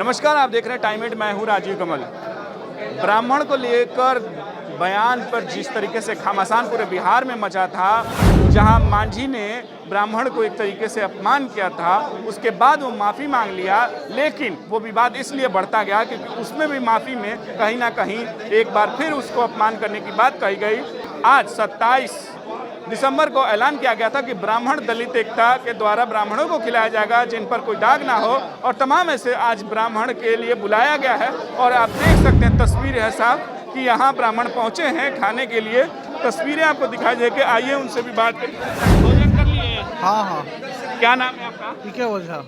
नमस्कार, आप देख रहे हैं टाइम 8। मैं हूं राजीव कमल। ब्राह्मण को लेकर बयान पर जिस तरीके से घमासान पूरे बिहार में मचा था, जहां मांझी ने ब्राह्मण को एक तरीके से अपमान किया था, उसके बाद वो माफ़ी मांग लिया, लेकिन वो विवाद इसलिए बढ़ता गया क्योंकि उसमें भी माफ़ी में कहीं ना कहीं एक बार फिर उसको अपमान करने की बात कही गई। आज 27 दिसंबर को ऐलान किया गया था कि ब्राह्मण दलित एकता के द्वारा ब्राह्मणों को खिलाया जाएगा जिन पर कोई दाग ना हो, और तमाम ऐसे आज ब्राह्मण के लिए बुलाया गया है। और आप देख सकते हैं, तस्वीर है साहब कि यहाँ ब्राह्मण पहुँचे हैं खाने के लिए। तस्वीरें आपको दिखाई दे के आइए उनसे भी बात करें। भोजन कर लिए? हाँ। क्या नाम है आपका? ठीक है ओझा।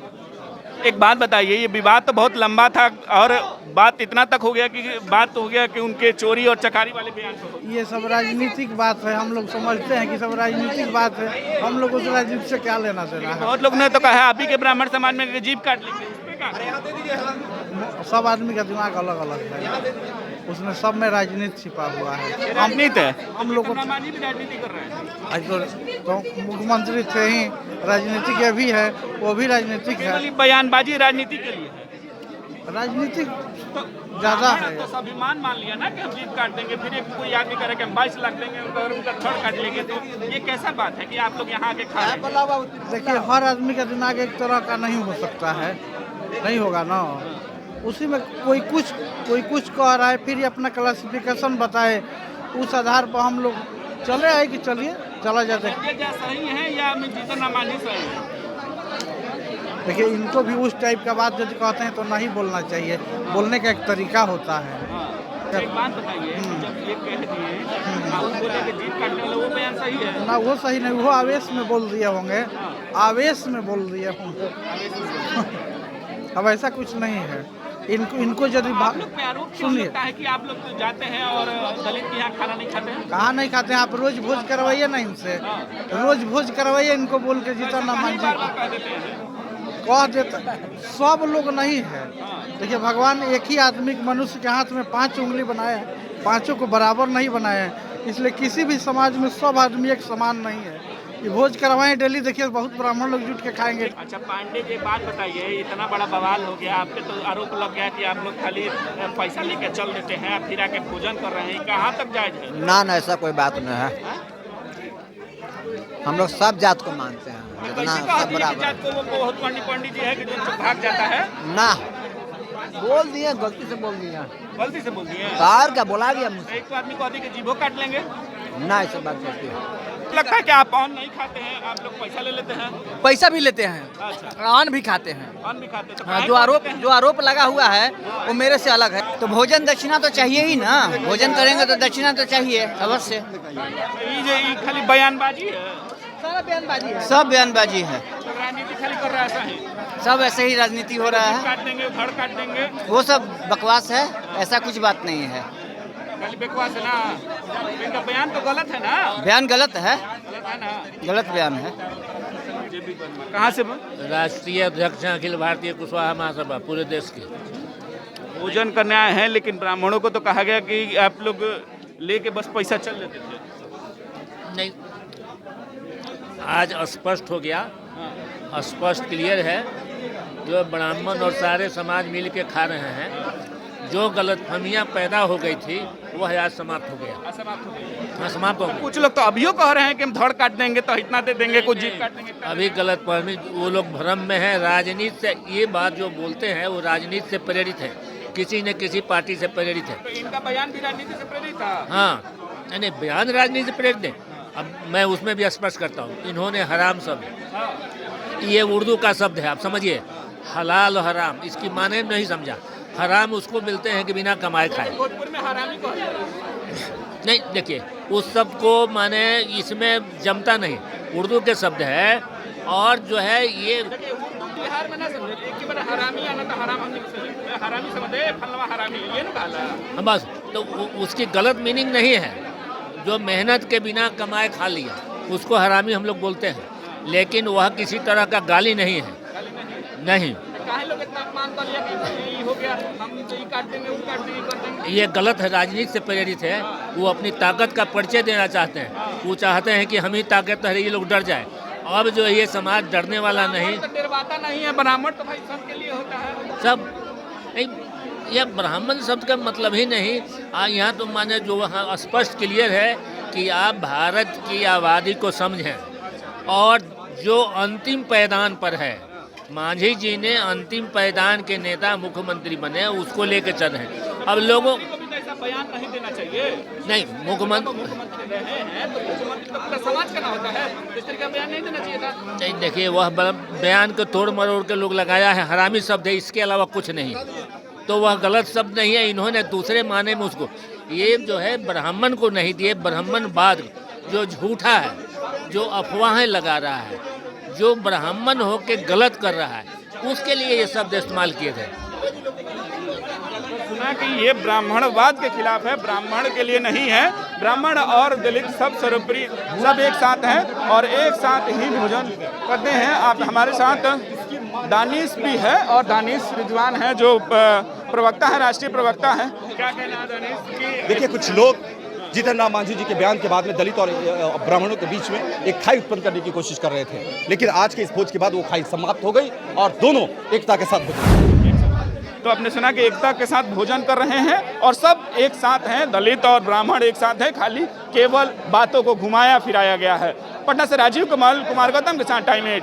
एक बात बताइए, ये विवाद तो बहुत लंबा था और बात इतना तक हो गया कि उनके चोरी और चकारी वाले बयान पर ये सब राजनीतिक बात है, हम लोग समझते हैं कि सब राजनीतिक बात है, हम लोग उस राजनीति से क्या लेना देना है। बहुत लोग ने तो कहा है आप ही के ब्राह्मण समाज में जीभ काट लेंगे। सब आदमी का दिमाग अलग अलग है, उसमें सब में राजनीति छिपा हुआ है। राजनीति है, हम लोग को भी राजनीति कर रहे हैं। आज तो मुख्यमंत्री थे ही, राजनीतिक ये भी है, वो भी राजनीतिक है। बयानबाजी राजनीति के लिए है, राजनीतिक ज्यादा है। तो स्वाभिमान मान लिया ना कि हम जीभ काट देंगे, फिर एक कोई आदमी करे कि हम 22 लाख देंगे और उनका थड़ काट लेंगे, तो ये कैसा बात है कि आप लोग यहाँ आके खा रहे हैं? देखिए, हर आदमी का दिमाग एक तरह का नहीं हो सकता है, नहीं होगा ना। उसी में कोई कुछ कह रहा है, फिर ये अपना क्लासिफिकेशन बताए, उस आधार पर हम लोग चले आए कि चलिए चला जाते हैं। ये क्या सही है या जीतन रामानी सही है? देखिए, इनको भी उस टाइप का बात यदि कहते हैं तो नहीं बोलना चाहिए, बोलने का एक तरीका होता है। एक बात बताइए, जब ये कह दिए आप बोले कि जीभ काटने वाला, वो बयान सही है ना? वो सही नहीं, वो आवेश में बोल दिए होंगे, आवेश में बोल दिए होंगे। अब ऐसा कुछ नहीं है। इनको यदि सुनिए, है कि आप लोग तो जाते हैं और दलित के यहाँ खाना नहीं खाते हैं? कहाँ नहीं खाते हैं? आप रोज भोज करवाइए ना इनसे, रोज भोज करवाइए इनको, बोल के जीतन राम मांझी कह देते। सब लोग नहीं है। देखिए, भगवान एक ही आदमी मनुष्य के हाथ में 5 उंगली बनाए हैं, पांचों को बराबर नहीं बनाए हैं, इसलिए किसी भी समाज में सब आदमी एक समान नहीं है। ये भोज करवाएं डेली, देखिए बहुत ब्राह्मण लोग जुट के खाएंगे। अच्छा पांडे जी, एक बात बताइए, इतना बड़ा बवाल हो गया, आप पे तो आरोप लग गया कि आप लोग खाली पैसा लेके चल देते हैं, फिर आके भोजन कर रहे हैं, कहाँ तक जायज है? ना ऐसा कोई बात नहीं है। हम लोग सब जात को मानते हैं, जितना सब बराबर। बहुत पंडित जी है कि जो भाग जाता है ना, बोल दिए, गलती से बोल दिए। गलती से बोल दिए कार क्या बोला गया मुझसे? एक तो आदमी को कि जीभो काट लेंगे। ना ऐसा बात करती है। लगता है कि आप अन्न नहीं खाते हैं, आप लोग पैसा ले लेते हैं? पैसा भी लेते हैं, अच्छा, अन्न भी खाते हैं। अन्न भी खाते हैं तो हाँ, काहे जो आरोप लगा हुआ है वो मेरे से अलग है। तो भोजन दक्षिणा तो चाहिए ही ना, भोजन करेंगे तो दक्षिणा तो चाहिए अवश्य। ये खाली बयानबाजी है, सारा बयानबाजी है, सब बयानबाजी है, तो राजनीति खाली कर रहा है, ऐसा है? सब ऐसे ही राजनीति हो रहा है। काट देंगे, धड़ काट देंगे, वो सब बकवास है, ऐसा कुछ बात नहीं है। खाली बकवास है ना? इनका बयान तो गलत है ना? बयान गलत है, गलत है ना? गलत बयान है। कहाँ से? राष्ट्रीय अध्यक्ष हैं अखिल भारतीय कुशवाहा महासभा, पूरे देश के। भोजन करने आए हैं, लेकिन ब्राह्मणों को तो कहा गया कि आप लोग लेके बस पैसा चल लेते थे। नहीं, आज स्पष्ट हो गया, स्पष्ट क्लियर है, जो ब्राह्मण और सारे समाज मिल के खा रहे हैं, जो गलतफहमियां पैदा हो गई थी वह आज समाप्त हो गया। समाप्त हो गया। कुछ लोग तो अभियो कह रहे हैं कि हम धड़ काट देंगे तो इतना दे देंगे, कुछ जीभ काट देंगे। अभी गलतफहमी, वो लोग भ्रम में है। राजनीति से ये बात जो बोलते हैं वो राजनीति से प्रेरित है, किसी न किसी पार्टी से प्रेरित है। तो इनका बयान भी राजनीति से प्रेरित था? हाँ, नहीं, बयान राजनीति से प्रेरित है। अब मैं उसमें भी स्पष्ट करता हूँ, इन्होंने हराम शब्द, ये उर्दू का शब्द है, आप समझिए, हलाल और हराम, इसकी माने नहीं समझा। हराम उसको मिलते हैं कि बिना कमाए खाए। भोजपुर में हरामी को नहीं, देखिए, उस शब्द को माने इसमें जमता नहीं, उर्दू के शब्द है। और जो है ये बिहार में ना समझे, एक ही बार हरामी आना तो हराम हमने हरामी समझे, फलवा हरामी ये ना कहला। बस, तो उसकी गलत मीनिंग नहीं है। जो मेहनत के बिना कमाए खा लिया उसको हरामी हम लोग बोलते हैं, लेकिन वह किसी तरह का गाली नहीं है। नहीं, काहे लोग इतना अपमान कर लिया कि ये हो गया, हम तो ये काट देंगे, वो काट देंगे, कर देंगे। ये गलत है, राजनीति से प्रेरित है। वो अपनी ताकत का परिचय देना चाहते हैं, वो चाहते हैं कि हम ही ताकत है, ये लोग डर जाए। अब जो ये समाज डरने वाला नहीं, डरवाता नहीं है। ब्राह्मण तो भाई सबके लिए होता है। सब नहीं, यह ब्राह्मण शब्द का मतलब ही नहीं। यहाँ तो माने जो वहाँ स्पष्ट क्लियर है कि आप भारत की आबादी को समझें और जो अंतिम पायदान पर है, मांझी जी ने अंतिम पायदान के नेता मुख्यमंत्री बने, उसको लेकर चल रहे हैं। अब लोगों ऐसा बयान नहीं देना चाहिए। नहीं, मुख्यमंत्री रहे हैं तो मुख्यमंत्री तो पूरा समाज का ना होता है, इस तरह का बयान नहीं देना चाहिए था। नहीं, देखिए वह बयान को तोड़ मरोड़ के लोग लगाया है, हरामी शब्द है, इसके अलावा कुछ नहीं। तो वह गलत शब्द नहीं है, इन्होंने दूसरे माने में उसको, ये जो है ब्राह्मण को नहीं दिए, ब्राह्मणवाद जो झूठा है, जो अफवाहें लगा रहा है, जो ब्राह्मण हो के गलत कर रहा है, उसके लिए ये शब्द इस्तेमाल किए थे। सुना कि ये ब्राह्मणवाद के खिलाफ है, ब्राह्मण के लिए नहीं है। ब्राह्मण और दलित सब सर्वोपरि सब एक साथ हैं और एक साथ ही भोजन करते हैं। आप हमारे साथ दानिश भी है और दानिश रिजवान है जो प्रवक्ता है, राष्ट्रीय प्रवक्ता है। क्या कहना है दानिश? देखिए, कुछ लोग जीतन राम मांझी जी के बयान के बाद में दलित और ब्राह्मणों के बीच में एक खाई उत्पन्न करने की कोशिश कर रहे थे, लेकिन आज के इस भोज के बाद वो खाई समाप्त हो गई और दोनों एकता के साथ भोजन। तो आपने सुना कि एकता के साथ भोजन कर रहे हैं और सब एक साथ हैं, दलित और ब्राह्मण एक साथ हैं, खाली केवल बातों को घुमाया फिराया गया है। पटना से राजीव कमल, कुमार गौतम के साथ टाइम 8।